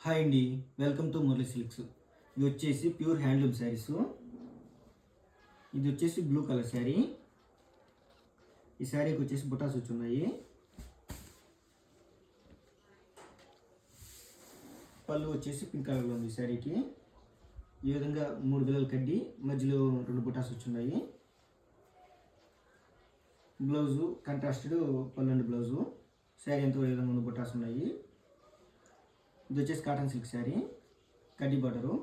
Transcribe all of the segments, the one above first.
Hi అండి, welcome to Murali silks. ఇది వచ్చేసి ప్యూర్ హ్యాండ్లూమ్ శారీస్. ఇది వచ్చేసి బ్లూ కలర్ శారీ. ఈ శారీకి వచ్చేసి బుటాస్ వచ్చి ఉన్నాయి. పళ్ళు వచ్చేసి పింక్ కలర్లో ఉంది ఈ శారీకి. ఈ విధంగా 3 బిల్లలు కడ్డి మధ్యలో 2 బుటాస్ వచ్చి ఉన్నాయి. బ్లౌజు కాంట్రాస్టెడ్ పళ్ళు అండ్ బ్లౌజు. శారీ అంతా ఈ విధంగా 2 బుటాస్ ఉన్నాయి. ఇది వచ్చేసి కాటన్ సిల్క్ శారీ, కడ్డీ బార్డరు.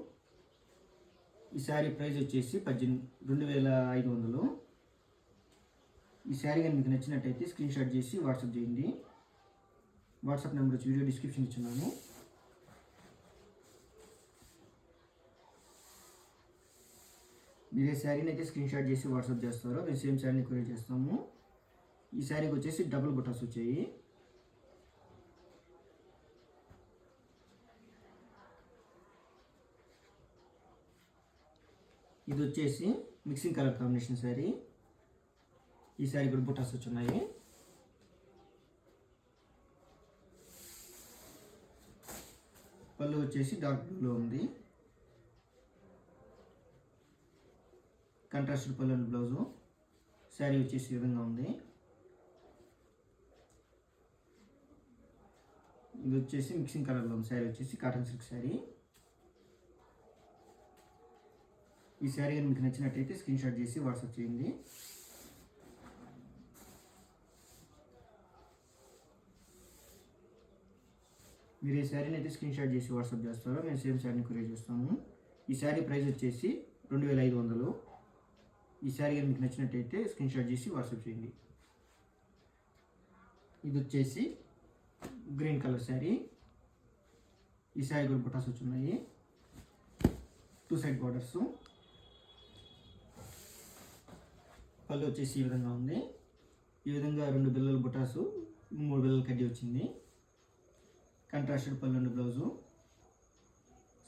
ఈ శారీ ప్రైస్ వచ్చేసి 2500. ఈ శారీ కానీ మీకు నచ్చినట్టయితే స్క్రీన్ షాట్ చేసి వాట్సాప్ చేయండి. వాట్సాప్ నెంబర్ వచ్చి వీడియో డిస్క్రిప్షన్ ఇచ్చున్నాను. మీరు ఏ శారీని అయితే స్క్రీన్ షాట్ చేసి వాట్సాప్ చేస్తారో మేము సేమ్ శారీని కొరియర్ చేస్తాము. ఈ శారీకి వచ్చేసి డబుల్ బుటాస్ వచ్చాయి. ఇది వచ్చేసి మిక్సింగ్ కలర్ కాంబినేషన్ శారీ. ఈ శారీ కూడా బుటాస్ వచ్చి ఉన్నాయి. పళ్ళు వచ్చేసి డార్క్ బ్లూలో ఉంది. కాంట్రాస్టెడ్ పళ్ళు అండ్ బ్లౌజు. శారీ వచ్చేసి ఈ విధంగా ఉంది. ఇది వచ్చేసి మిక్సింగ్ కలర్లో ఉంది. శారీ వచ్చేసి కాటన్ సిల్క్ శారీ. ఈ శారీ మీకు నచ్చినట్టయితే స్క్రీన్ షాట్ చేసి వాట్సాప్ చేయండి. మీరు ఏ శారీని అయితే స్క్రీన్ షాట్ చేసి వాట్సాప్ చేస్తారో మేము సేమ్ శారీని కొరియర్ చేస్తాము. ఈ శారీ ప్రైస్ వచ్చేసి 2500. ఈ శారీ మీకు నచ్చినట్టయితే స్క్రీన్ షాట్ చేసి వాట్సాప్ చేయండి. ఇది వచ్చేసి గ్రీన్ కలర్ శారీ. ఈ శారీ కూడా బుటాస్ వచ్చి ఉన్నాయి. 2 సైడ్ బార్డర్స్. పళ్ళు వచ్చేసి ఈ విధంగా ఉంది. ఈ విధంగా 2 బిల్లలు బుటాసు, 3 బిల్లలు కడ్డీ వచ్చింది. కాంట్రాస్టెడ్ పళ్ళు అండ్ బ్లౌజు.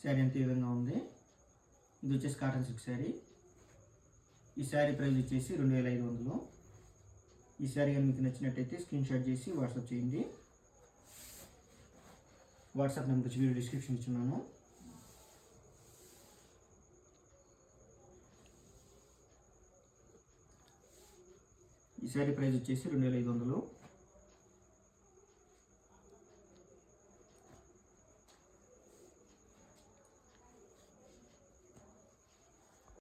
శారీ అంతా ఈ విధంగా ఉంది. ఇది వచ్చేసి కాటన్ సిల్క్ శారీ. ఈ శారీ ప్రైస్ వచ్చేసి 2500. ఈ శారీ కానీ మీకు నచ్చినట్టయితే స్క్రీన్ షాట్ చేసి వాట్సాప్ చేయండి. వాట్సాప్ నెంబర్ వచ్చి వీడియో డిస్క్రిప్షన్ ఇచ్చున్నాను. ఈ శారీ ప్రైస్ వచ్చేసి 2500.